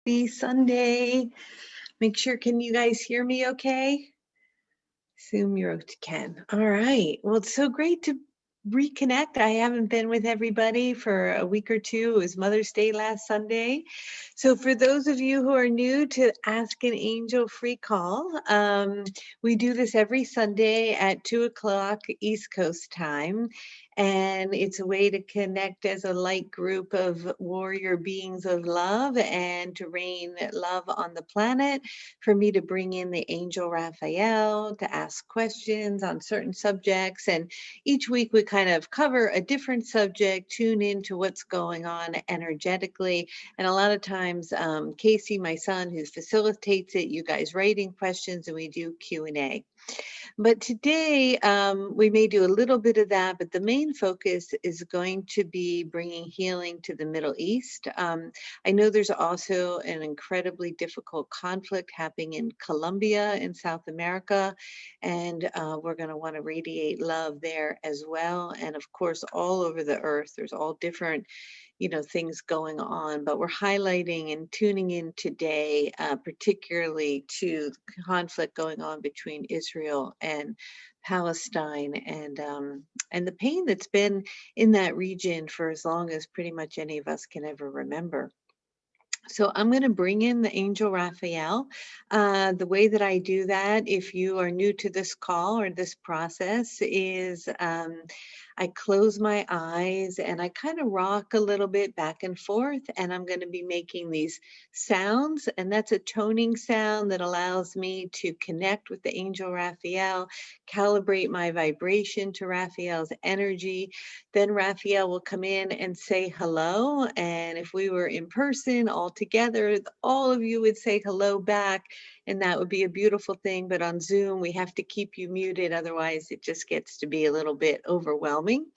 Happy Sunday. Make sure, can you guys hear me okay? Assume you can. All right. Well, it's so great to reconnect. I haven't been with everybody for a week or two. It was Mother's Day last Sunday. So for those of you who are new to Ask an Angel free call, we do this every Sunday at 2 o'clock East Coast time. And it's a way to connect as a light group of warrior beings of love and to rain love on the planet, for me to bring in the angel Raphael to ask questions on certain subjects. And each week we kind of cover a different subject, tune into what's going on energetically. And a lot of times, Casey, my son, who facilitates it, you guys writing questions, and we do Q&A. But today, we may do a little bit of that, but the main focus is going to be bringing healing to the Middle East. I know there's also an incredibly difficult conflict happening in Colombia in South America, and we're going to want to radiate love there as well. And of course, all over the earth, there's all different things going on, but we're highlighting and tuning in today, particularly to the conflict going on between Israel and Palestine, and the pain that's been in that region for as long as pretty much any of us can ever remember. So I'm going to bring in the angel Raphael. The way that I do that, if you are new to this call or this process, is I close my eyes and I kind of rock a little bit back and forth, and I'm going to be making these sounds, and that's a toning sound that allows me to connect with the angel Raphael, calibrate my vibration to Raphael's energy. Then Raphael will come in and say hello. And if we were in person all together, all of you would say hello back. And that would be a beautiful thing. But on Zoom, we have to keep you muted. Otherwise, it just gets to be a little bit overwhelming.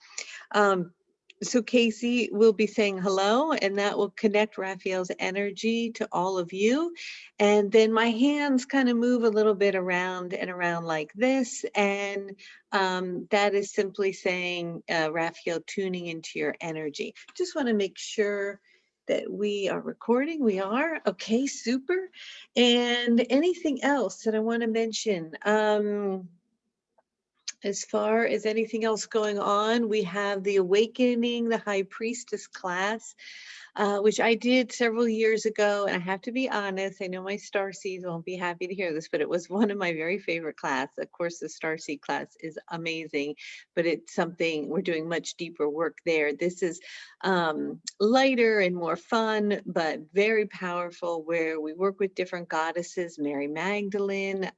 So Casey will be saying hello, and that will connect Raphael's energy to all of you. And then my hands kind of move a little bit around and around like this. And that is simply saying, Raphael, tuning into your energy. Just want to make sure that we are recording. We are. Okay, super. And anything else that I want to mention? As far as anything else going on, we have the Awakening the High Priestess class, which I did several years ago. And I have to be honest, I know my Starseeds won't be happy to hear this, but it was one of my very favorite class. Of course, the Starseed class is amazing, but it's something we're doing much deeper work there. This is lighter and more fun, but very powerful, where we work with different goddesses, Mary Magdalene,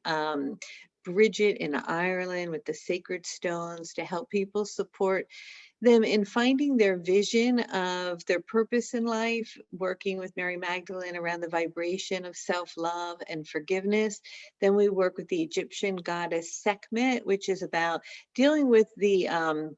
Bridget in Ireland with the sacred stones, to help people support them in finding their vision of their purpose in life, working with Mary Magdalene around the vibration of self-love and forgiveness. Then we work with the Egyptian goddess Sekhmet, which is about dealing with the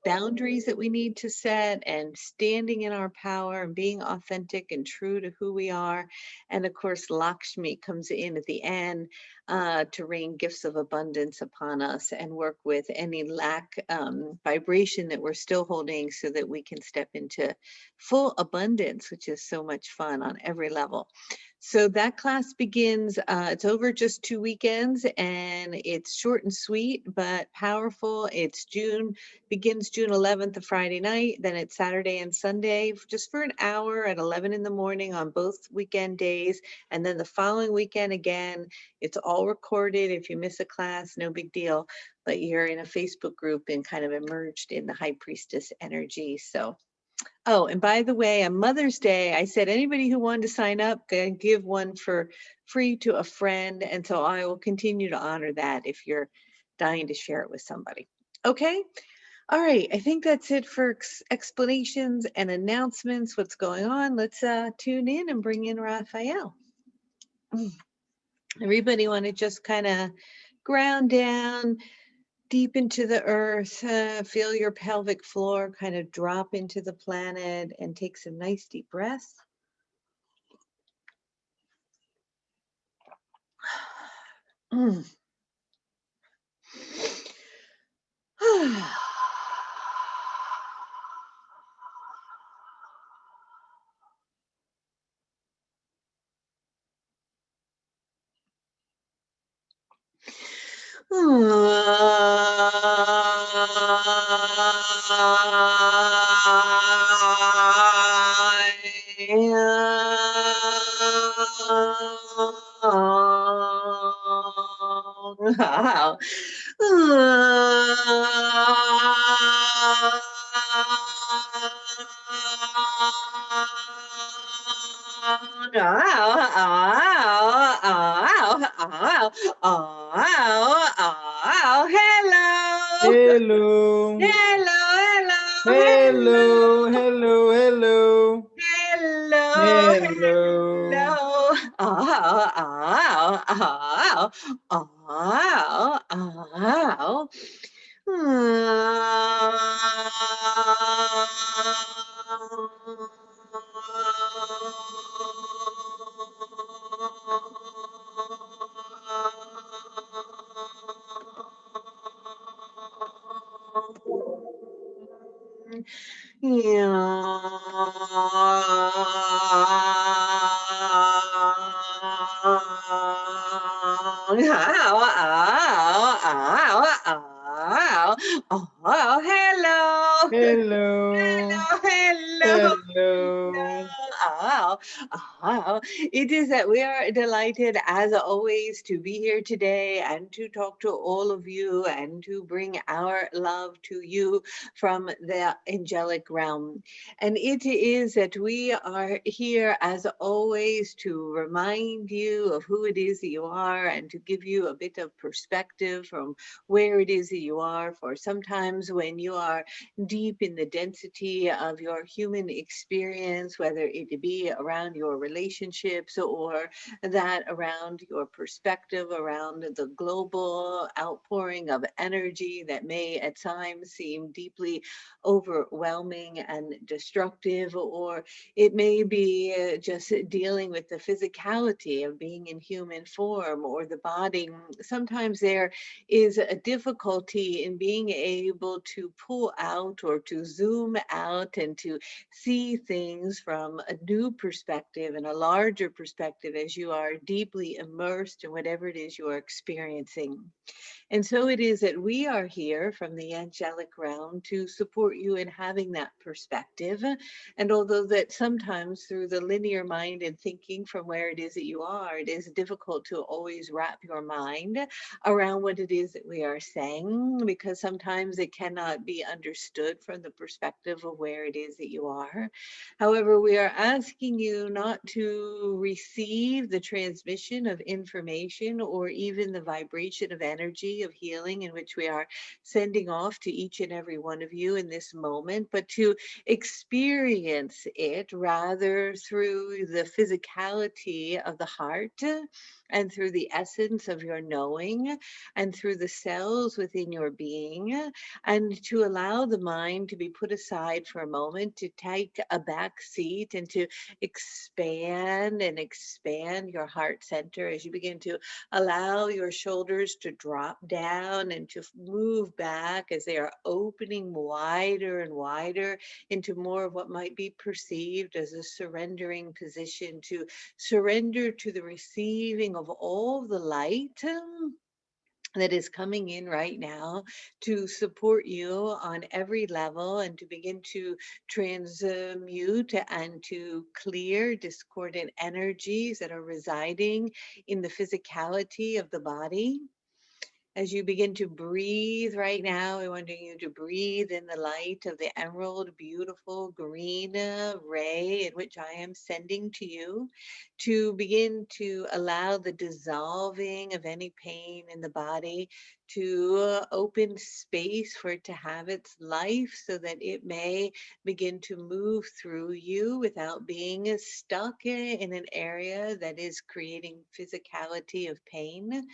boundaries that we need to set and standing in our power and being authentic and true to who we are. And of course, Lakshmi comes in at the end to rain gifts of abundance upon us and work with any lack vibration that we're still holding, so that we can step into full abundance, which is so much fun on every level. So that class begins, it's over just 2 weekends, and it's short and sweet, but powerful. It's begins June 11th, a Friday night. Then it's Saturday and Sunday, just for an hour at 11 in the morning on both weekend days. And then the following weekend again. It's all recorded. If you miss a class, no big deal, but you're in a Facebook group and kind of immersed in the high priestess energy. So, oh, and by the way, on Mother's Day, I said anybody who wanted to sign up can give one for free to a friend. And so I will continue to honor that if you're dying to share it with somebody. Okay. All right. I think that's it for explanations and announcements. What's going on? Let's tune in and bring in Raphael. Everybody want to just kind of ground down deep into the earth, feel your pelvic floor kind of drop into the planet, and take some nice deep breaths. Wow. Hello. Hello, Hello, hello, hello, hello. hello, hello, Hello, hello, hello. Oh, oh, oh, oh, oh, oh. Oh, hello. hello, Hello, hello. hello. Oh, oh, it is that we are delighted, as always, to be here today and to talk to all of you and to bring our love to you from the angelic realm. And it is that we are here, as always, to remind you of who it is that you are and to give you a bit of perspective from where it is that you are. For sometimes when you are deep in the density of your human experience, whether it be around your relationships or that around your perspective around the global outpouring of energy that may at times seem deeply overwhelming and destructive, or it may be just dealing with the physicality of being in human form or the body. Sometimes there is a difficulty in being able to pull out or to zoom out and to see things from a new perspective and a larger perspective as you are deeply immersed in whatever it is you are experiencing. And so it is that we are here from the angelic realm to support you in having that perspective. And although that sometimes through the linear mind and thinking from where it is that you are, it is difficult to always wrap your mind around what it is that we are saying, because sometimes it cannot be understood from the perspective of where it is that you are. However, we are asking you not to receive the transmission of information or even the vibration of energy of healing in which we are sending off to each and every one of you in this moment, but to experience it rather through the physicality of the heart and through the essence of your knowing and through the cells within your being, and to allow the mind to be put aside for a moment, to take a back seat and to expand your heart center as you begin to allow your shoulders to drop down and to move back as they are opening wider and wider into more of what might be perceived as a surrendering position, to surrender to the receiving of all the light that is coming in right now to support you on every level and to begin to transmute and to clear discordant energies that are residing in the physicality of the body. As you begin to breathe right now, I want you to breathe in the light of the emerald, beautiful green ray in which I am sending to you, to begin to allow the dissolving of any pain in the body, to open space for it to have its life so that it may begin to move through you without being stuck in an area that is creating physicality of pain,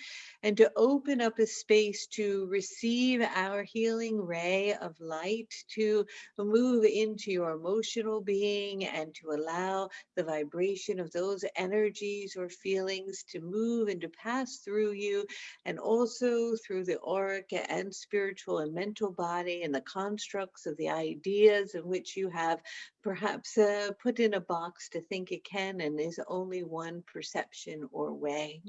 and to open up a space to receive our healing ray of light, to move into your emotional being and to allow the vibration of those energies or feelings to move and to pass through you, and also through the auric and spiritual and mental body and the constructs of the ideas in which you have perhaps put in a box to think it can and is only one perception or way.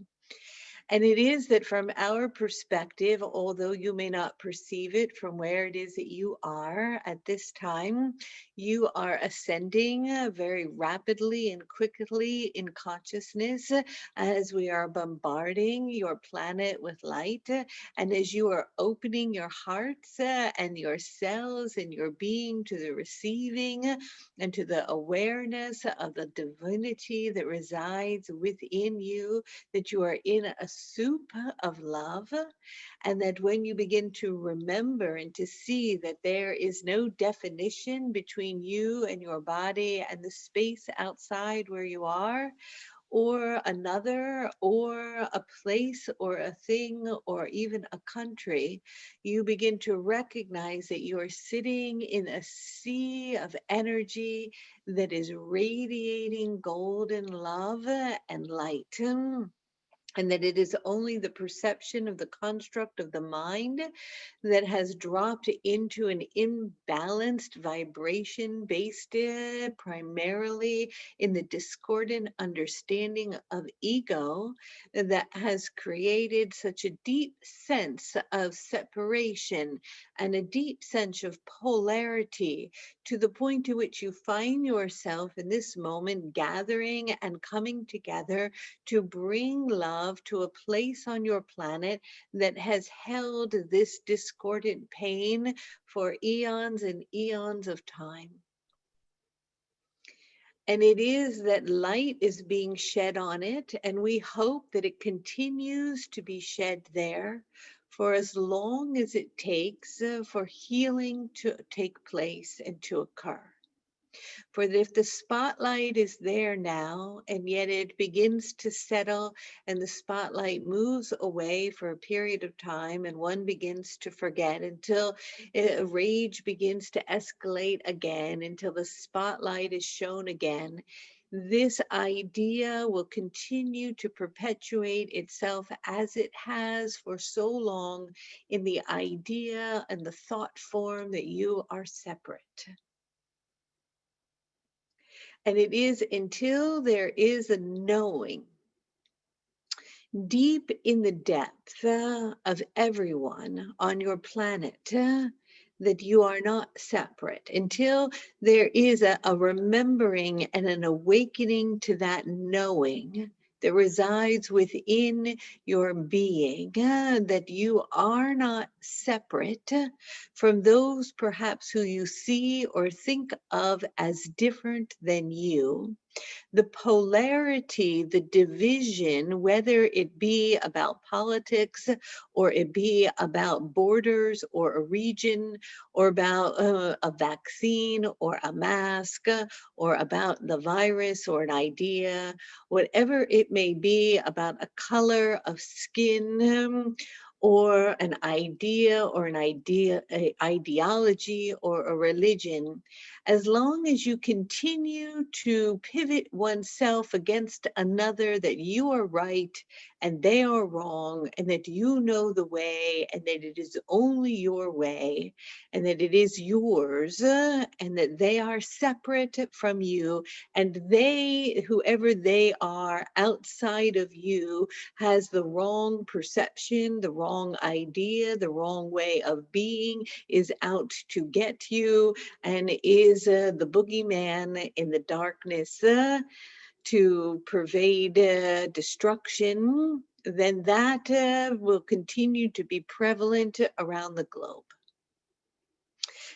And it is that from our perspective, although you may not perceive it from where it is that you are at this time, you are ascending very rapidly and quickly in consciousness as we are bombarding your planet with light. And as you are opening your hearts and your cells and your being to the receiving and to the awareness of the divinity that resides within you, that you are in a soup of love, and that when you begin to remember and to see that there is no definition between you and your body and the space outside where you are, or another, or a place, or a thing, or even a country, you begin to recognize that you're sitting in a sea of energy that is radiating golden love and light. And that it is only the perception of the construct of the mind that has dropped into an imbalanced vibration based primarily in the discordant understanding of ego that has created such a deep sense of separation and a deep sense of polarity, to the point to which you find yourself in this moment gathering and coming together to bring love to a place on your planet that has held this discordant pain for eons and eons of time. And it is that light is being shed on it, and we hope that it continues to be shed there for as long as it takes for healing to take place and to occur. For if the spotlight is there now, and yet it begins to settle, and the spotlight moves away for a period of time, and one begins to forget until rage begins to escalate again, until the spotlight is shown again, this idea will continue to perpetuate itself as it has for so long in the idea and the thought form that you are separate. And it is until there is a knowing deep in the depth of everyone on your planet that you are not separate, until there is a remembering and an awakening to that knowing that resides within your being, that you are not separate from those perhaps who you see or think of as different than you. The polarity, the division, whether it be about politics or it be about borders or a region or about a vaccine or a mask or about the virus or an idea, whatever it may be, about a color of skin, or an idea or an ideology or a religion, as long as you continue to pivot oneself against another, that you are right and they are wrong, and that you know the way, and that it is only your way, and that it is yours, and that they are separate from you, and they, whoever they are outside of you, has the wrong perception, the wrong idea, the wrong way of being, is out to get you, and is the boogeyman in the darkness to pervade destruction, then that will continue to be prevalent around the globe.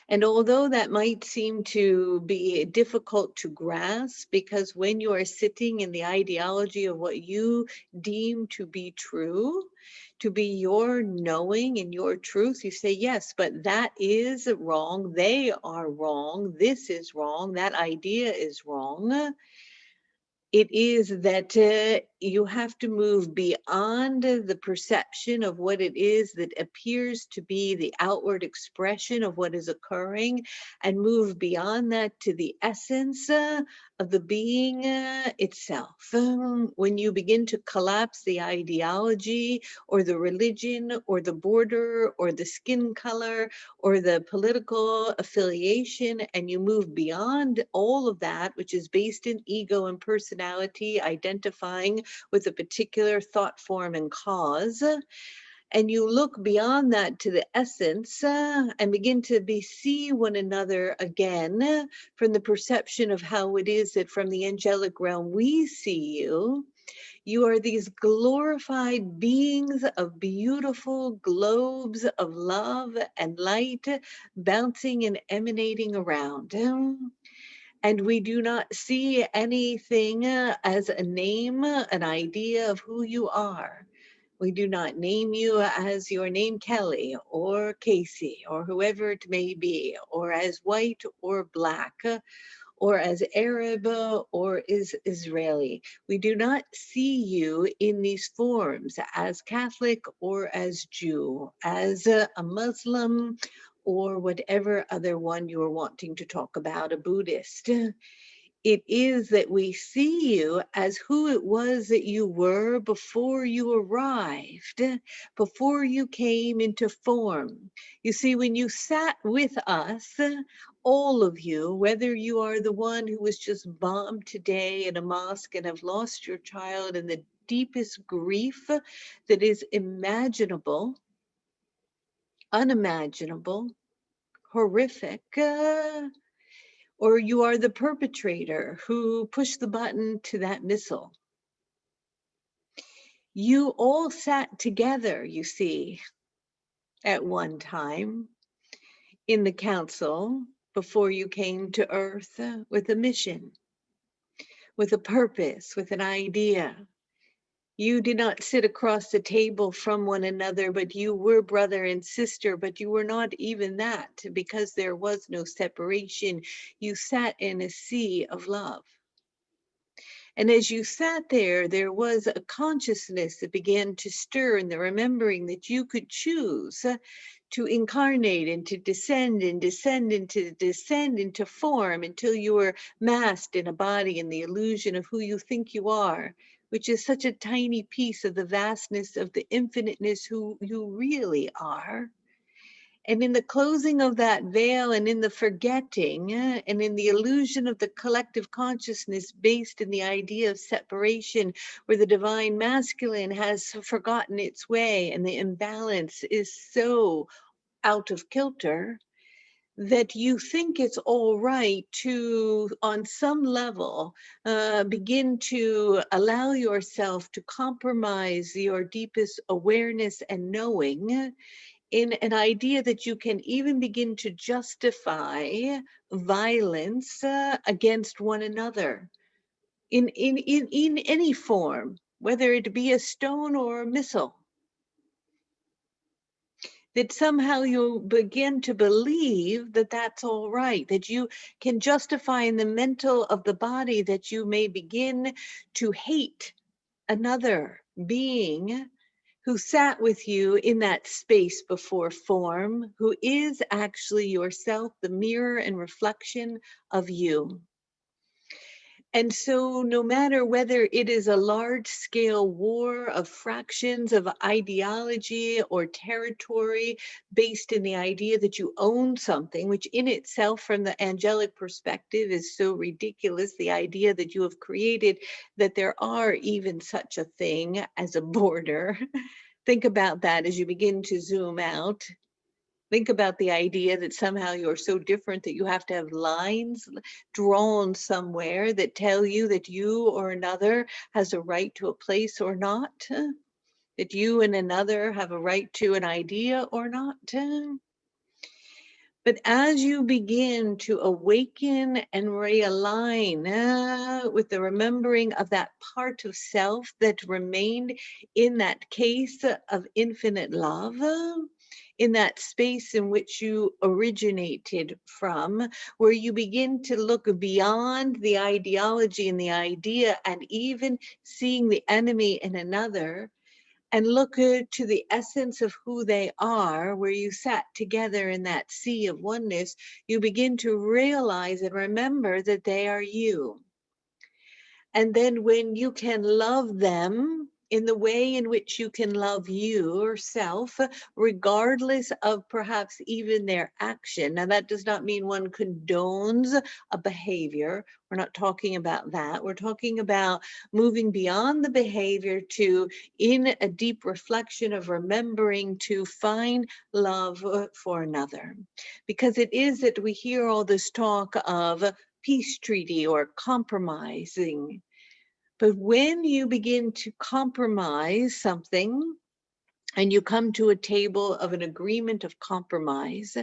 And although that might seem to be difficult to grasp, because when you are sitting in the ideology of what you deem to be true, to be your knowing and your truth, you say, yes, but that is wrong. They are wrong. This is wrong. That idea is wrong. It is that you have to move beyond the perception of what it is that appears to be the outward expression of what is occurring, and move beyond that to the essence of the being itself. When you begin to collapse the ideology or the religion or the border or the skin color or the political affiliation, and you move beyond all of that, which is based in ego and personality, identifying with a particular thought form and cause. And you look beyond that to the essence and begin to see one another again from the perception of how it is that from the angelic realm we see you. You are these glorified beings of beautiful globes of love and light bouncing and emanating around. And we do not see anything as a name, an idea of who you are. We do not name you as your name Kelly or Casey or whoever it may be, or as white or black, or as Arab or is Israeli. We do not see you in these forms as Catholic or as Jew, as a Muslim, or whatever other one you are wanting to talk about, a Buddhist. It is that we see you as who it was that you were before you arrived, before you came into form. You see, when you sat with us, all of you, whether you are the one who was just bombed today in a mosque and have lost your child in the deepest grief that is imaginable, unimaginable, horrific, or you are the perpetrator who pushed the button to that missile. You all sat together, you see, at one time in the council before you came to Earth with a mission, with a purpose, with an idea. You did not sit across the table from one another, but you were brother and sister, but you were not even that because there was no separation. You sat in a sea of love. And as you sat there, there was a consciousness that began to stir in the remembering that you could choose to incarnate and to descend and descend into form until you were masked in a body in the illusion of who you think you are, which is such a tiny piece of the vastness of the infiniteness who you really are. And in the closing of that veil and in the forgetting and in the illusion of the collective consciousness based in the idea of separation, where the divine masculine has forgotten its way and the imbalance is so out of kilter, that you think it's all right to, on some level, begin to allow yourself to compromise your deepest awareness and knowing in an idea that you can even begin to justify violence against one another in any form, whether it be a stone or a missile. That somehow you begin to believe that that's all right, that you can justify in the mental of the body that you may begin to hate another being who sat with you in that space before form, who is actually yourself, the mirror and reflection of you. And so, no matter whether it is a large scale war of fractions of ideology or territory based in the idea that you own something, which in itself, from the angelic perspective, is so ridiculous, the idea that you have created that there are even such a thing as a border. Think about that as you begin to zoom out. Think about the idea that somehow you're so different that you have to have lines drawn somewhere that tell you that you or another has a right to a place or not, that you and another have a right to an idea or not. But as you begin to awaken and realign with the remembering of that part of self that remained in that case of infinite love, in that space in which you originated from, where you begin to look beyond the ideology and the idea and even seeing the enemy in another, and look to the essence of who they are, where you sat together in that sea of oneness, you begin to realize and remember that they are you. And then when you can love them in the way in which you can love yourself, regardless of perhaps even their action. Now, that does not mean one condones a behavior. We're not talking about that. We're talking about moving beyond the behavior to, in a deep reflection of remembering to find love for another. Because it is that we hear all this talk of peace treaty or compromising. But when you begin to compromise something, and you come to a table of an agreement of compromise,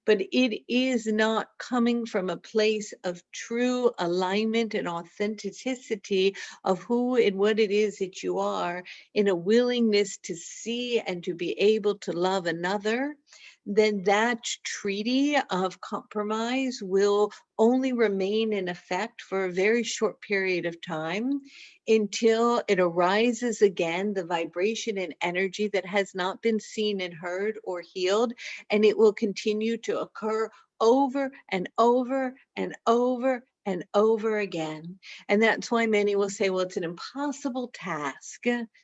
but it is not coming from a place of true alignment and authenticity of who and what it is that you are, in a willingness to see and to be able to love another, then that treaty of compromise will only remain in effect for a very short period of time, until it arises again, the vibration and energy that has not been seen and heard or healed, and it will continue to occur over and over and over and over again. And that's why many will say, well, it's an impossible task.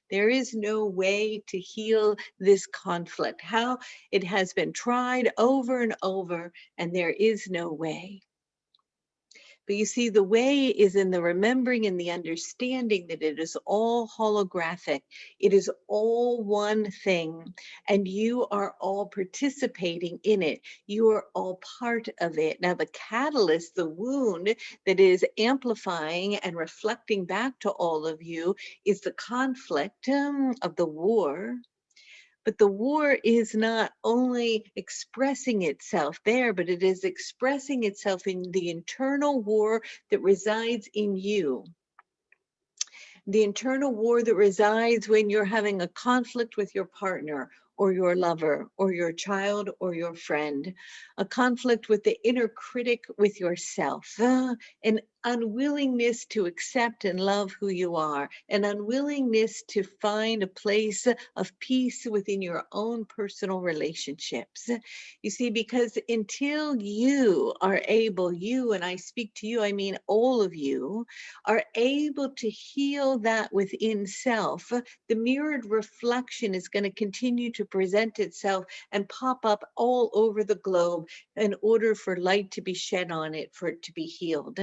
There is no way to heal this conflict. How it has been tried over and over, and there is no way. But you see, the way is in the remembering and the understanding that it is all holographic. It is all one thing, and you are all participating in it. You are all part of it. Now, the catalyst, the wound that is amplifying and reflecting back to all of you, is the conflict of the war. But the war is not only expressing itself there, but it is expressing itself in the internal war that resides in you. The internal war that resides when you're having a conflict with your partner or your lover or your child or your friend, a conflict with the inner critic with yourself, an unwillingness to accept and love who you are, an unwillingness to find a place of peace within your own personal relationships. You see, because until you are able, you, and I speak to you, I mean all of you, are able to heal that within self, the mirrored reflection is going to continue to present itself and pop up all over the globe in order for light to be shed on it, for it to be healed.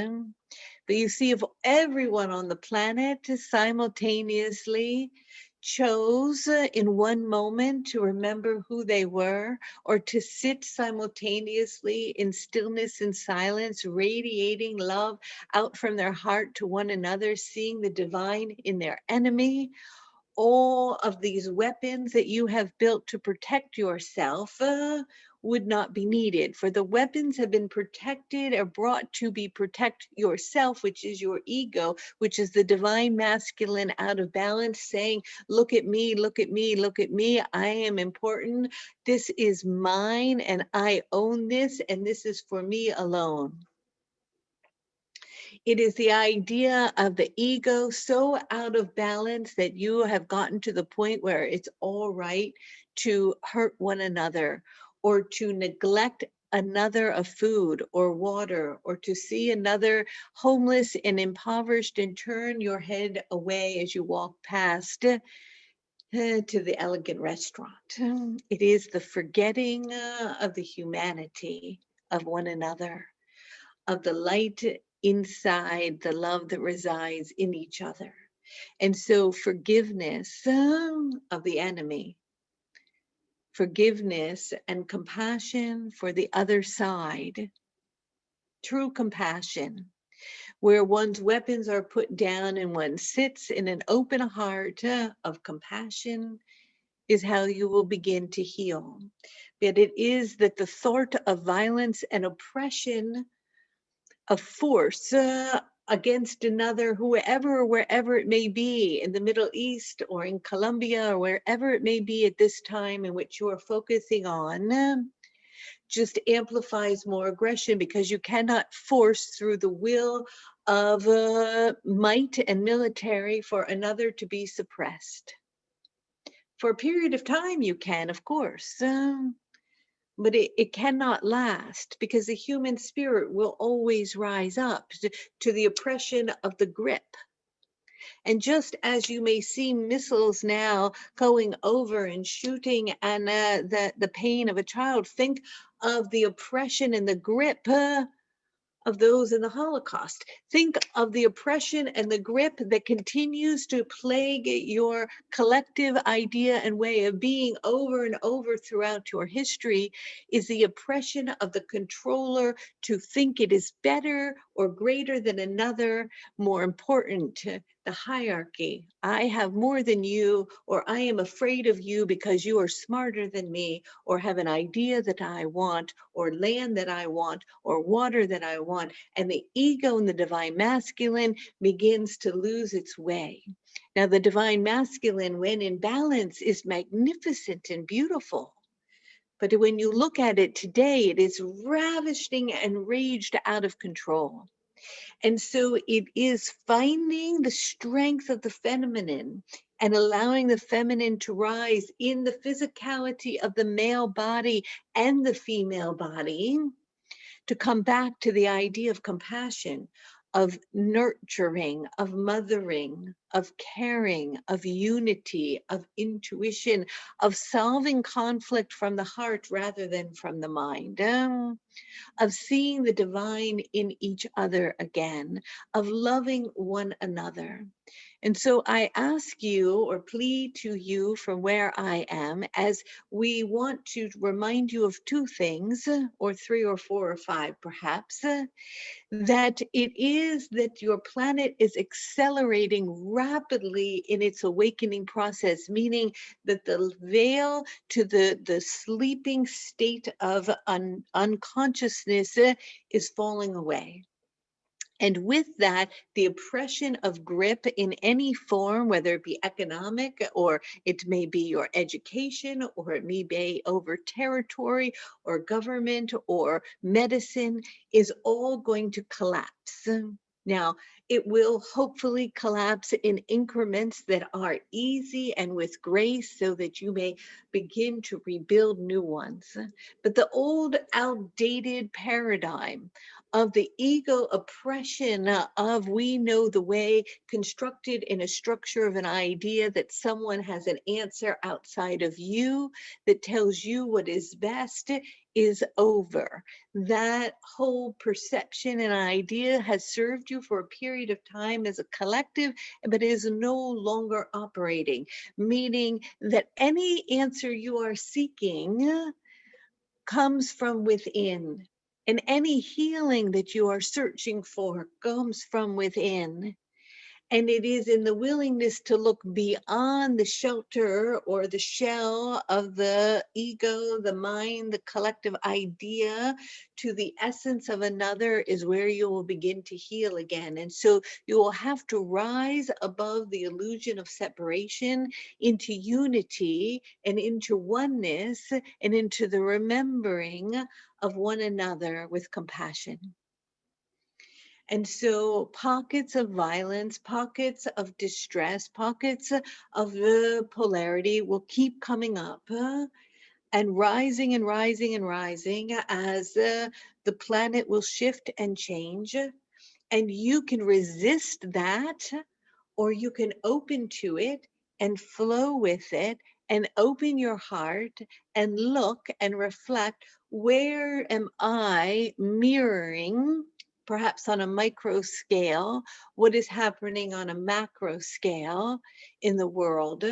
But you see, if everyone on the planet simultaneously chose in one moment to remember who they were, or to sit simultaneously in stillness and silence, radiating love out from their heart to one another, seeing the divine in their enemy, all of these weapons that you have built to protect yourself would not be needed. For the weapons have been protected or brought to be protect yourself, which is your ego, which is the divine masculine out of balance, saying, look at me, look at me, look at me. I am important. This is mine and I own this, and this is for me alone. It is the idea of the ego so out of balance that you have gotten to the point where it's all right to hurt one another, or to neglect another of food or water, or to see another homeless and impoverished and turn your head away as you walk past to the elegant restaurant. It is the forgetting of the humanity of one another, of the light inside, the love that resides in each other. And so forgiveness of the enemy, forgiveness and compassion for the other side, true compassion, where one's weapons are put down and one sits in an open heart of compassion, is how you will begin to heal. But it is that the thought of violence and oppression, of force against another, whoever or wherever it may be, in the Middle East or in Colombia or wherever it may be at this time in which you are focusing on, just amplifies more aggression, because you cannot force through the will of might and military for another to be suppressed. For a period of time you can, of course, but it cannot last, because the human spirit will always rise up to the oppression of the grip. And just as you may see missiles now going over and shooting and the pain of a child, think of the oppression and the grip of those in the Holocaust. Think of the oppression and the grip that continues to plague your collective idea and way of being over and over throughout your history is the oppression of the controller to think it is better or greater than another, more important, the hierarchy. I have more than you, or I am afraid of you because you are smarter than me, or have an idea that I want, or land that I want, or water that I want. And the ego in the divine masculine begins to lose its way. Now, the divine masculine, when in balance, is magnificent and beautiful. But when you look at it today, it is ravishing and raged out of control. And so it is finding the strength of the feminine and allowing the feminine to rise in the physicality of the male body and the female body to come back to the idea of compassion, of nurturing, of mothering, of caring, of unity, of intuition, of solving conflict from the heart rather than from the mind. Of seeing the divine in each other again, of loving one another. And so I ask you or plead to you from where I am, as we want to remind you of two things, or three or four or five perhaps, that it is that your planet is accelerating rapidly in its awakening process, meaning that the veil to the sleeping state of unconsciousness is falling away. And with that, the oppression of grip in any form, whether it be economic or it may be your education or it may be over territory or government or medicine, is all going to collapse. Now, it will hopefully collapse in increments that are easy and with grace so that you may begin to rebuild new ones. But the old outdated paradigm of the ego oppression of we know the way, constructed in a structure of an idea that someone has an answer outside of you that tells you what is best, is over. That whole perception and idea has served you for a period of time as a collective, but is no longer operating, meaning that any answer you are seeking comes from within. And any healing that you are searching for comes from within. And it is in the willingness to look beyond the shelter or the shell of the ego, the mind, the collective idea to the essence of another is where you will begin to heal again. And so you will have to rise above the illusion of separation into unity and into oneness and into the remembering of one another with compassion. And so pockets of violence, pockets of distress, pockets of the polarity will keep coming up and rising and rising and rising as the planet will shift and change. And you can resist that, or you can open to it and flow with it and open your heart and look and reflect, where am I mirroring, perhaps on a micro scale, what is happening on a macro scale in the world,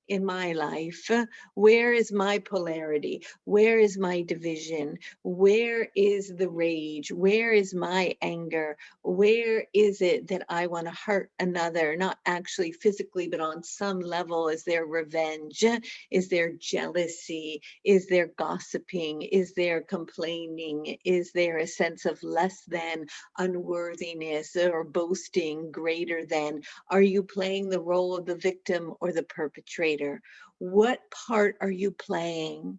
in my life? Where is my polarity? Where is my division? Where is the rage? Where is my anger? Where is it that I want to hurt another, not actually physically, but on some level? Is there revenge? Is there jealousy? Is there gossiping? Is there complaining? Is there a sense of less than, unworthiness, or boasting greater than? Are you playing the role of the victim or the perpetrator? What part are you playing?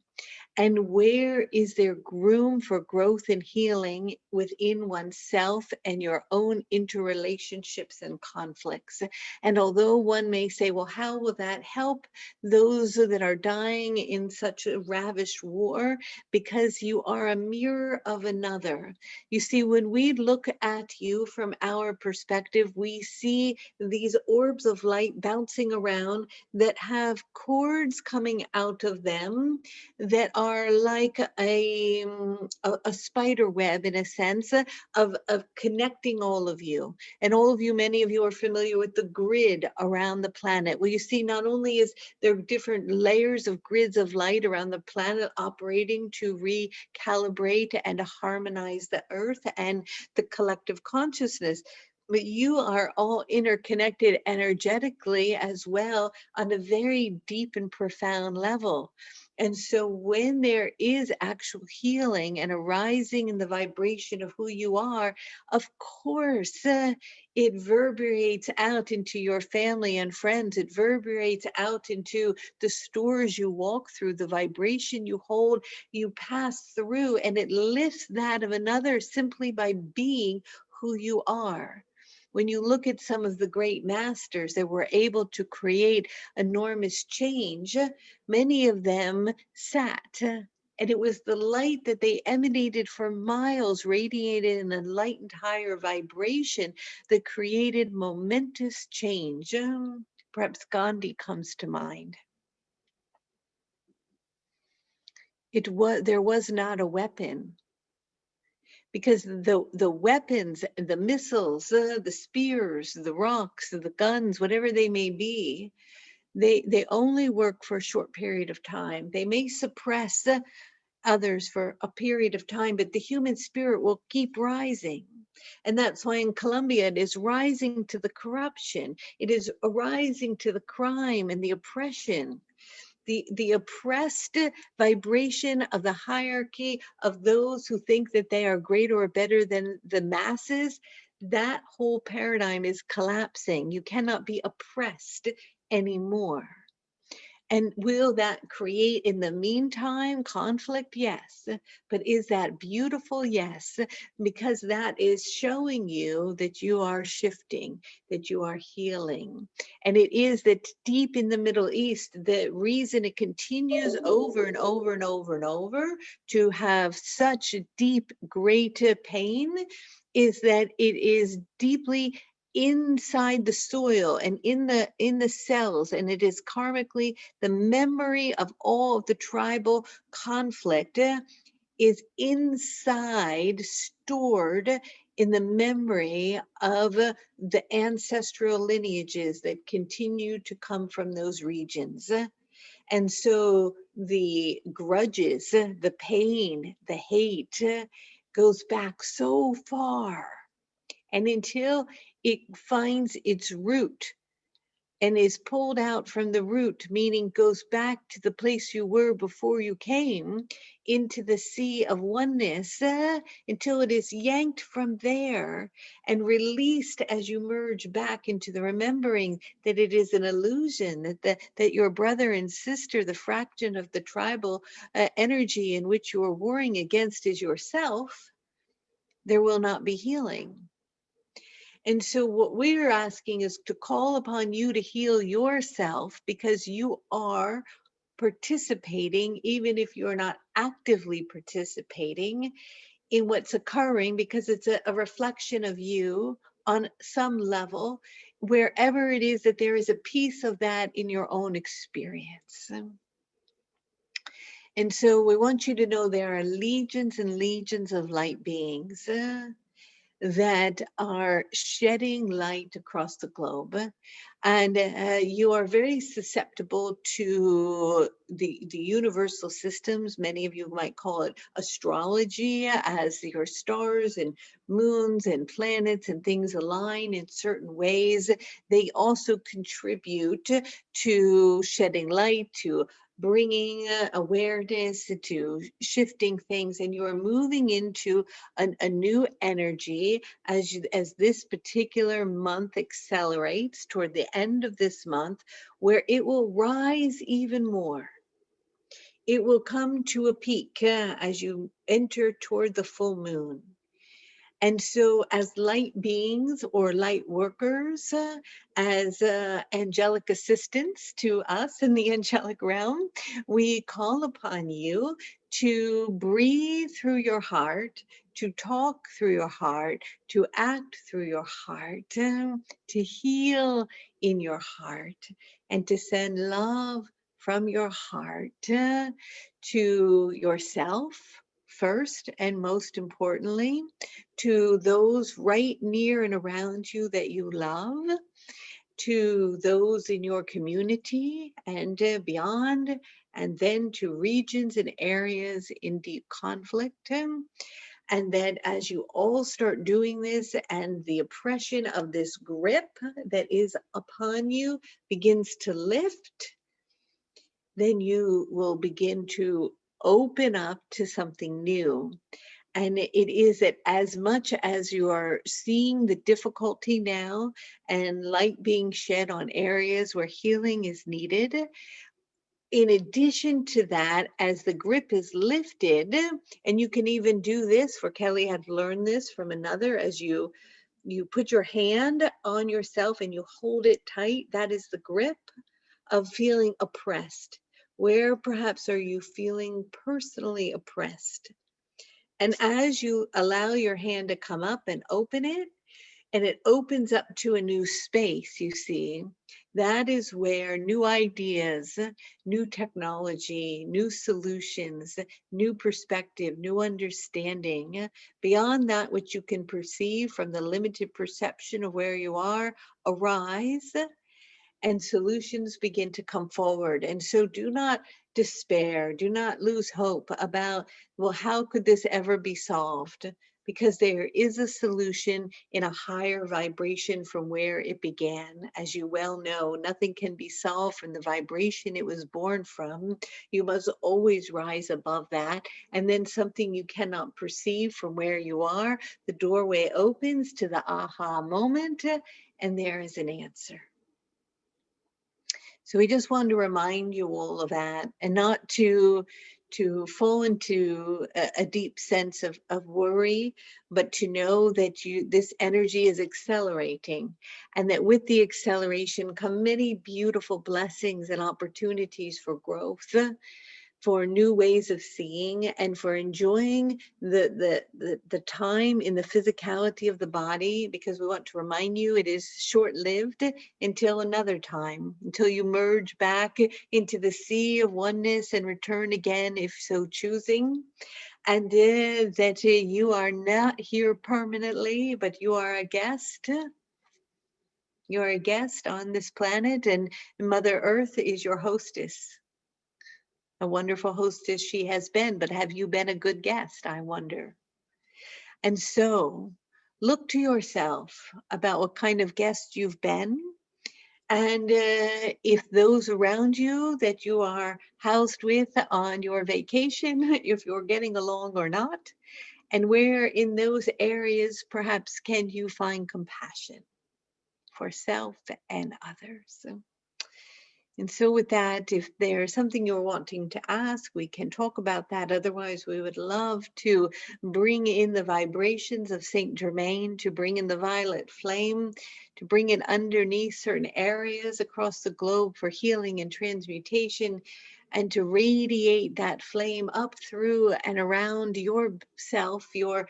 And where is there room for growth and healing within oneself and your own interrelationships and conflicts? And although one may say, well, how will that help those that are dying in such a ravished war? Because you are a mirror of another. You see, when we look at you from our perspective, we see these orbs of light bouncing around that have cords coming out of them that are like a spider web, in a sense, of connecting all of you. And all of you, many of you are familiar with the grid around the planet. Well, you see, not only is there different layers of grids of light around the planet operating to recalibrate and to harmonize the earth and the collective consciousness, but you are all interconnected energetically as well on a very deep and profound level. And so when there is actual healing and a rising in the vibration of who you are, of course, it reverberates out into your family and friends. It reverberates out into the stores you walk through, the vibration you hold, you pass through, and it lifts that of another simply by being who you are. When you look at some of the great masters that were able to create enormous change, many of them sat, and it was the light that they emanated for miles, radiated an enlightened higher vibration that created momentous change. Perhaps Gandhi comes to mind. There was not a weapon, because the weapons, the missiles, the spears, the rocks, the guns, whatever they may be, they only work for a short period of time. They may suppress others for a period of time, but the human spirit will keep rising. And that's why in Colombia it is rising to the corruption, it is rising to the crime and the oppression. The oppressed vibration of the hierarchy of those who think that they are greater or better than the masses, that whole paradigm is collapsing. You cannot be oppressed anymore. And will that create in the meantime conflict? Yes. But is that beautiful? Yes. Because that is showing you that you are shifting, that you are healing. And it is that deep in the Middle East, the reason it continues over and over and over and over to have such deep, great pain is that it is deeply inside the soil and in the cells, and it is karmically the memory of all of the tribal conflict is inside, stored in the memory of the ancestral lineages that continue to come from those regions. And so the grudges, the pain, the hate goes back so far. And until it finds its root and is pulled out from the root, meaning goes back to the place you were before you came, into the sea of oneness, until it is yanked from there and released as you merge back into the remembering that it is an illusion, that your brother and sister, the fraction of the tribal energy in which you are warring against is yourself, there will not be healing. And so what we're asking is to call upon you to heal yourself, because you are participating, even if you're not actively participating in what's occurring, because it's a reflection of you on some level, wherever it is that there is a piece of that in your own experience. And so we want you to know there are legions and legions of light beings that are shedding light across the globe. And you are very susceptible to the universal systems. Many of you might call it astrology, as your stars and moons and planets and things align in certain ways. They also contribute to shedding light, to bringing awareness to shifting things, and you're moving into a new energy as this particular month accelerates toward the end of this month, where it will rise even more. It will come to a peak as you enter toward the full moon. And so, as light beings or light workers, as angelic assistants to us in the angelic realm, we call upon you to breathe through your heart, to talk through your heart, to act through your heart, to heal in your heart, and to send love from your heart to yourself first and most importantly, to those right near and around you that you love, to those in your community and beyond, and then to regions and areas in deep conflict. And that as you all start doing this and the oppression of this grip that is upon you begins to lift, then you will begin to open up to something new. And it is that as much as you are seeing the difficulty now and light being shed on areas where healing is needed, in addition to that, as the grip is lifted, and you can even do this, for Kelly had learned this from another, as you put your hand on yourself and you hold it tight, that is the grip of feeling oppressed. Where perhaps are you feeling personally oppressed? And as you allow your hand to come up and open it, and it opens up to a new space, you see, that is where new ideas, new technology, new solutions, new perspective, new understanding, beyond that which you can perceive from the limited perception of where you are, arise and solutions begin to come forward. And so do not despair, do not lose hope about, well, how could this ever be solved? Because there is a solution in a higher vibration from where it began. As you well know, nothing can be solved from the vibration it was born from. You must always rise above that. And then something you cannot perceive from where you are, the doorway opens to the aha moment, and there is an answer. So we just wanted to remind you all of that, and not to fall into a deep sense of worry, but to know that this energy is accelerating, and that with the acceleration come many beautiful blessings and opportunities for growth, for new ways of seeing, and for enjoying the time in the physicality of the body, because we want to remind you it is short-lived until another time, until you merge back into the sea of oneness and return again if so choosing. And that you are not here permanently, but you are a guest. You're a guest on this planet, and Mother Earth is your hostess. A wonderful hostess she has been, but have you been a good guest, I wonder? And so look to yourself about what kind of guest you've been. And if those around you that you are housed with on your vacation, if you're getting along or not, and where in those areas perhaps can you find compassion for self and others. And so with that, if there's something you're wanting to ask, we can talk about that. Otherwise, we would love to bring in the vibrations of Saint Germain, to bring in the violet flame, to bring it underneath certain areas across the globe for healing and transmutation, and to radiate that flame up through and around yourself, your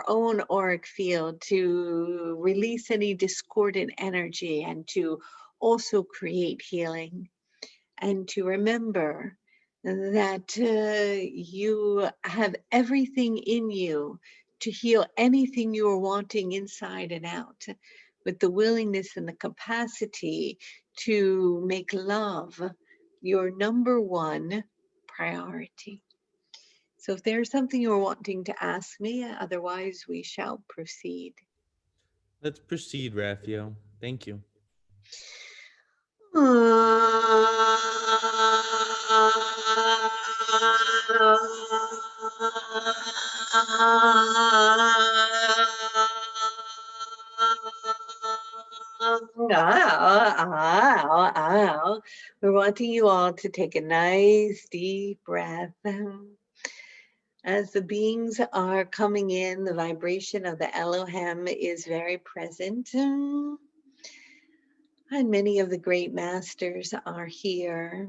own auric field, to release any discordant energy and to also create healing, and to remember that you have everything in you to heal anything you are wanting inside and out, with the willingness and the capacity to make love your number one priority. So if there's something you're wanting to ask me, otherwise we shall proceed. Let's proceed, Raphael. Thank you. wanting you all to take a nice deep breath. As the beings are coming in, the vibration of the Elohim is very present. And many of the great masters are here.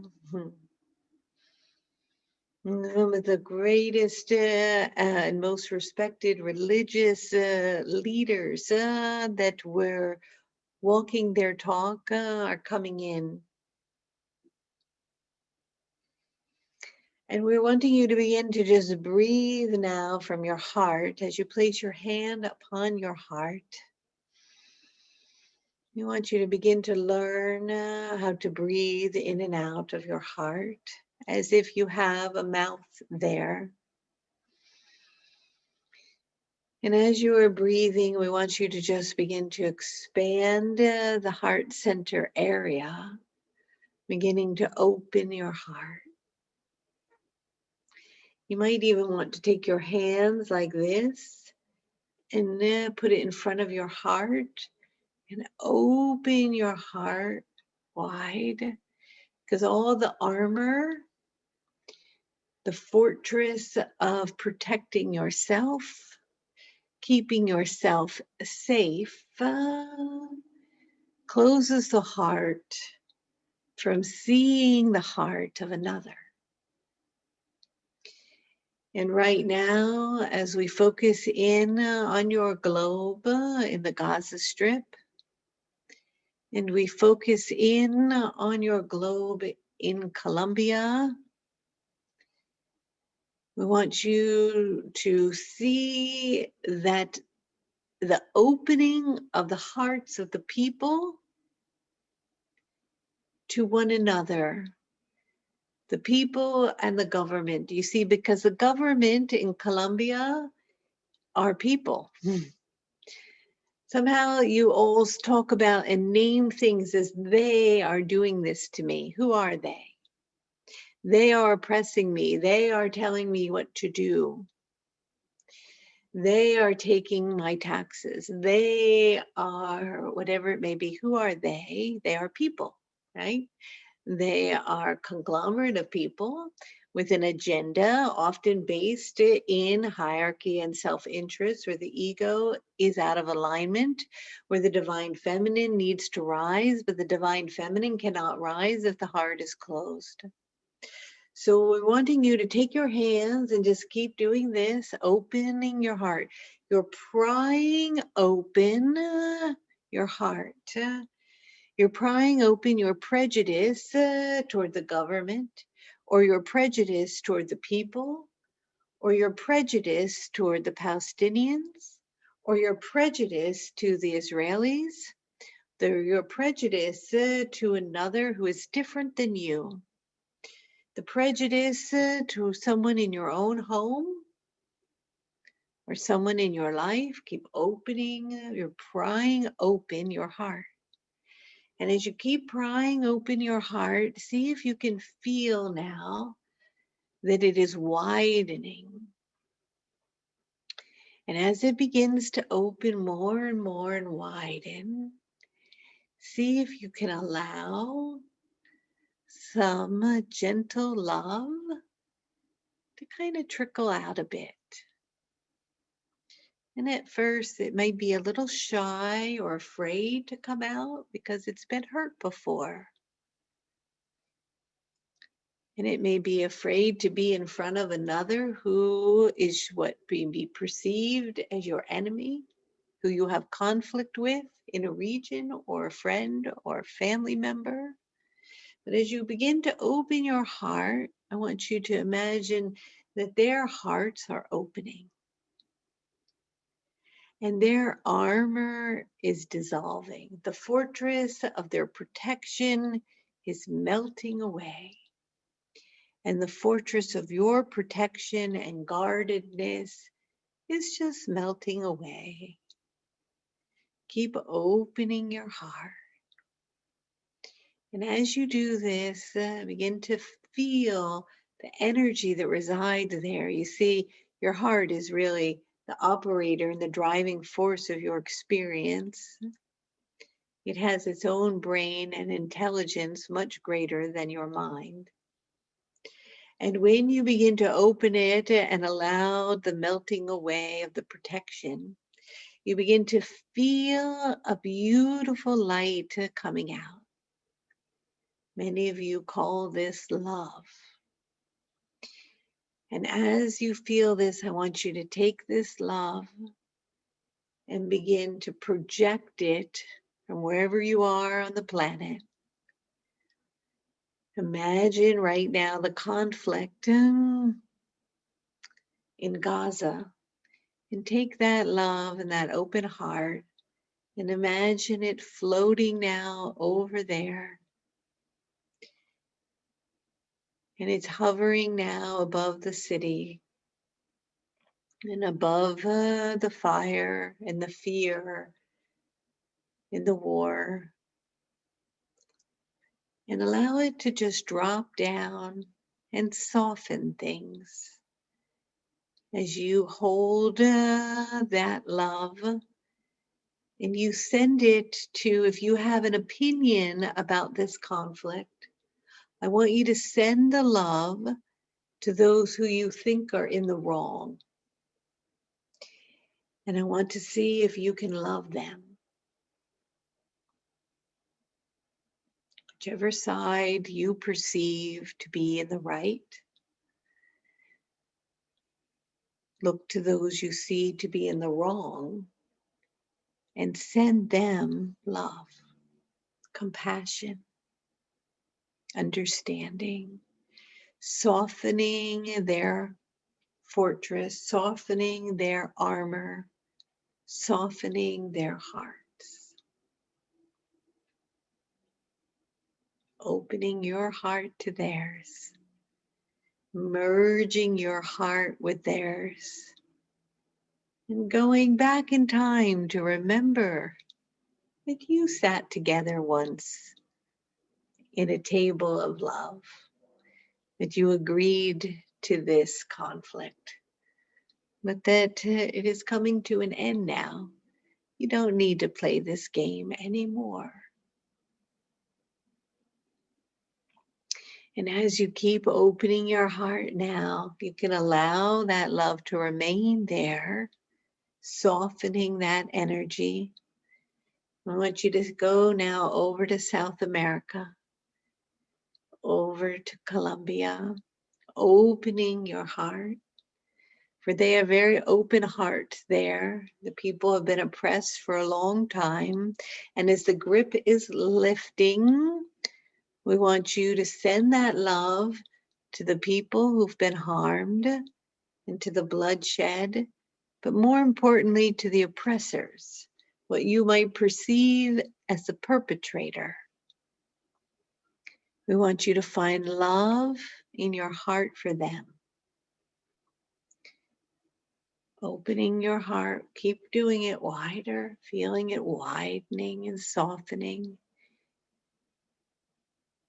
Some of the greatest and most respected religious leaders that were walking their talk are coming in. And we're wanting you to begin to just breathe now from your heart as you place your hand upon your heart. We want you to begin to learn how to breathe in and out of your heart as if you have a mouth there. And as you are breathing, we want you to just begin to expand the heart center area, beginning to open your heart. You might even want to take your hands like this and put it in front of your heart and open your heart wide, because all the armor, the fortress of protecting yourself, keeping yourself safe, closes the heart from seeing the heart of another. And right now, as we focus in on your globe in the Gaza Strip, and we focus in on your globe in Colombia, we want you to see that the opening of the hearts of the people to one another, the people and the government. You see, because the government in Colombia are people. Somehow you all talk about and name things as they are doing this to me. Who are they? They are oppressing me. They are telling me what to do. They are taking my taxes. They are whatever it may be. Who are they? They are people, right? They are a conglomerate of people with an agenda, often based in hierarchy and self-interest, where the ego is out of alignment, where the divine feminine needs to rise, but the divine feminine cannot rise if the heart is closed. So we're wanting you to take your hands and just keep doing this, opening your heart. You're prying open your heart. You're prying open your prejudice toward the government, or your prejudice toward the people, or your prejudice toward the Palestinians, or your prejudice to the Israelis, your prejudice to another who is different than you, the prejudice to someone in your own home or someone in your life. Keep opening, you're prying open your heart. And as you keep prying open your heart, see if you can feel now that it is widening. And as it begins to open more and more and widen, see if you can allow some gentle love to kind of trickle out a bit. And at first, it may be a little shy or afraid to come out because it's been hurt before. And it may be afraid to be in front of another who is what be perceived as your enemy, who you have conflict with in a region or a friend or a family member. But as you begin to open your heart, I want you to imagine that their hearts are opening and their armor is dissolving. The fortress of their protection is melting away. And the fortress of your protection and guardedness is just melting away. Keep opening your heart. And as you do this, begin to feel the energy that resides there. You see, your heart is really the operator and the driving force of your experience. It has its own brain and intelligence much greater than your mind. And when you begin to open it and allow the melting away of the protection, you begin to feel a beautiful light coming out. Many of you call this love. And as you feel this, I want you to take this love and begin to project it from wherever you are on the planet. Imagine right now the conflict in Gaza, and take that love and that open heart and imagine it floating now over there. And it's hovering now above the city and above the fire and the fear and the war. And allow it to just drop down and soften things as you hold that love and you send it to, if you have an opinion about this conflict, I want you to send the love to those who you think are in the wrong. And I want to see if you can love them. Whichever side you perceive to be in the right, look to those you see to be in the wrong and send them love, compassion, understanding, softening their fortress, softening their armor, softening their hearts. Opening your heart to theirs, merging your heart with theirs, and going back in time to remember that you sat together once in a table of love, that you agreed to this conflict, but that it is coming to an end now. You don't need to play this game anymore. And as you keep opening your heart now, you can allow that love to remain there, softening that energy. I want you to go now over to South America, over to Colombia, opening your heart. For they are very open heart there. The people have been oppressed for a long time. And as the grip is lifting, we want you to send that love to the people who've been harmed and to the bloodshed, but more importantly to the oppressors, what you might perceive as the perpetrator. We want you to find love in your heart for them. Opening your heart, keep doing it wider, feeling it widening and softening.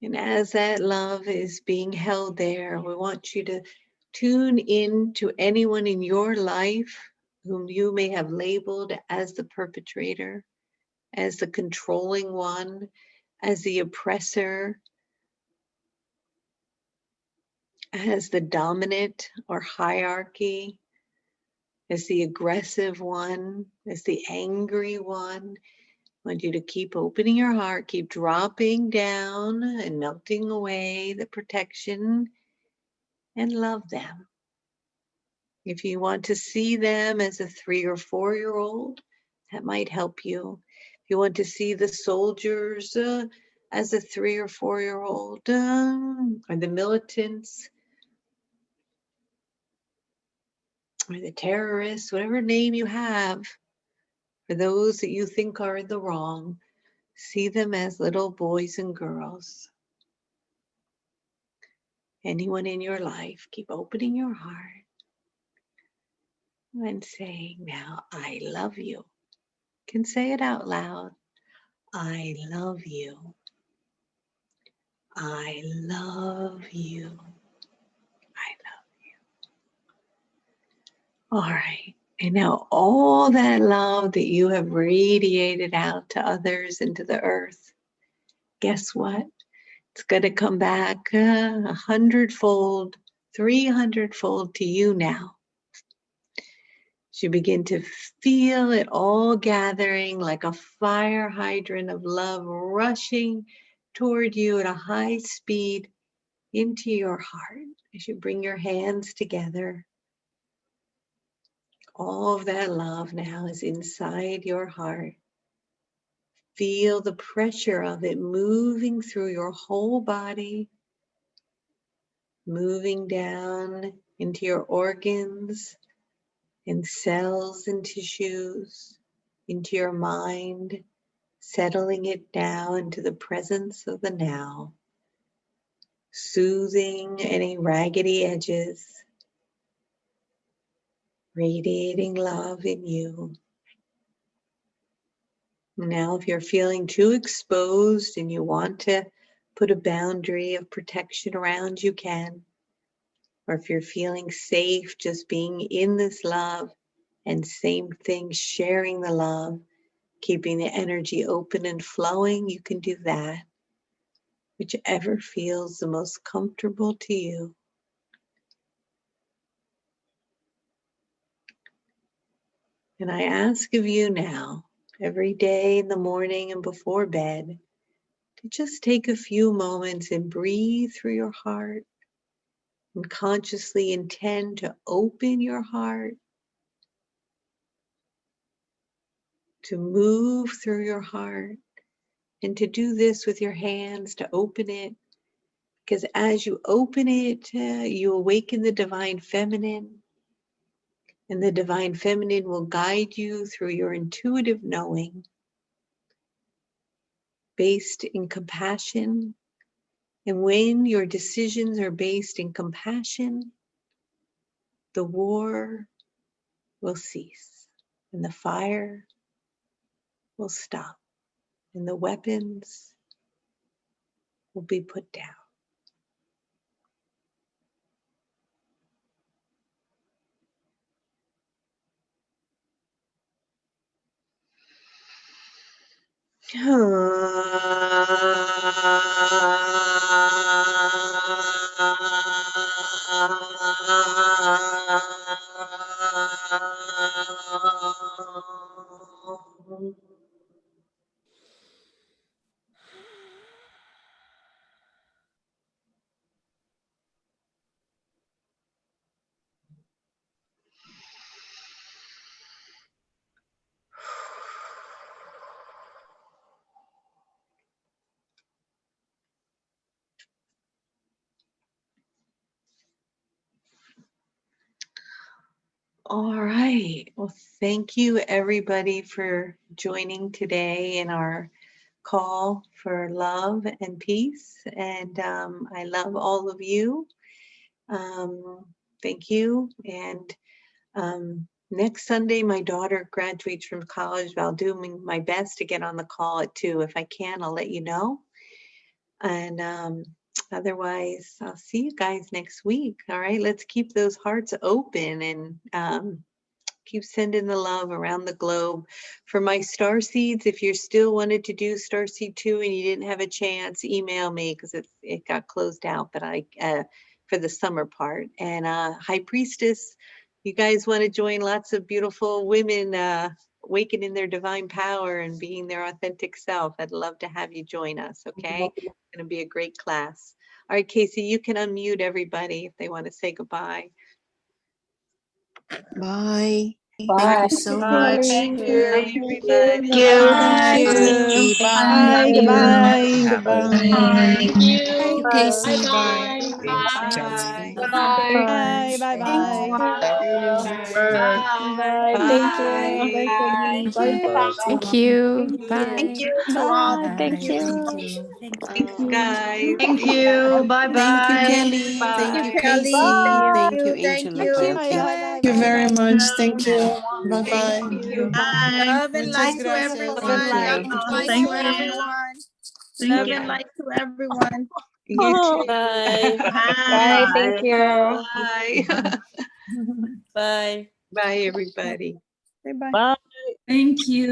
And as that love is being held there, we want you to tune in to anyone in your life whom you may have labeled as the perpetrator, as the controlling one, as the oppressor, as the dominant or hierarchy, as the aggressive one, as the angry one. I want you to keep opening your heart, keep dropping down and melting away the protection and love them. If you want to see them as a 3 or 4-year-old, that might help you. If you want to see the soldiers as a 3 or 4-year-old, or the militants, or the terrorists, whatever name you have, for those that you think are in the wrong, see them as little boys and girls. Anyone in your life, keep opening your heart and saying, now, I love you. You can say it out loud. I love you. I love you. I love you. All right. And now all that love that you have radiated out to others and to the earth, guess what? It's going to come back 100-fold, 300-fold to you now. As you begin to feel it all gathering like a fire hydrant of love rushing toward you at a high speed into your heart. As you bring your hands together, all of that love now is inside your heart. Feel the pressure of it moving through your whole body, moving down into your organs and cells and tissues, into your mind, settling it down into the presence of the now, soothing any raggedy edges, radiating love in you. Now, if you're feeling too exposed and you want to put a boundary of protection around, you can. Or if you're feeling safe just being in this love, and same thing, sharing the love, keeping the energy open and flowing, you can do that. Whichever feels the most comfortable to you. And I ask of you now, every day in the morning and before bed, to just take a few moments and breathe through your heart and consciously intend to open your heart, to move through your heart, and to do this with your hands, to open it. Because as you open it, you awaken the divine feminine, and the divine feminine will guide you through your intuitive knowing, based in compassion. And when your decisions are based in compassion, the war will cease, and the fire will stop, and the weapons will be put down. All right. Well, thank you everybody for joining today in our call for love and peace. And I love all of you. Thank you. And next Sunday, my daughter graduates from college. I'll do my best to get on the call at 2. If I can, I'll let you know. And otherwise, I'll see you guys next week. All right, let's keep those hearts open and keep sending the love around the globe. For my star seeds, if you still wanted to do star seed 2 and you didn't have a chance, email me because it got closed out, but I for the summer part. And high priestess, you guys want to join lots of beautiful women awakening their divine power and being their authentic self, I'd love to have you join us. Okay, it's going to be a great class. All right, Casey, you can unmute everybody if they want to say goodbye. Bye. Bye. Thank you so much. Thank you, everybody. Thank you. Bye. Bye. Bye. Bye. Bye. Thank you. Bye, Casey. Bye. Bye. Bye. Bye. Bye. Thank Bye. Bye. Thank you. Bye, Peggy. Bye, Thank you. Thank Bye. you. Bye. Thank Bye. you. Thank you. Thank Thanks, you. guys. Thank you. Bye Thank you, bye. Kelly. Thank you, Kelly. Casey. Thank you, Thank Angela. you. Thank Bye. you. Bye. Bye. Thank you Bye. very Bye. much. Thank you. Thank Bye-bye. you. Bye. Love and Muchas light to gracias. everyone. Thank you. Thank you, everyone. Love and light to everyone. You too. Bye. Bye. Thank Bye. you. Bye. Bye. Bye, everybody. Bye-bye. Bye. Thank you.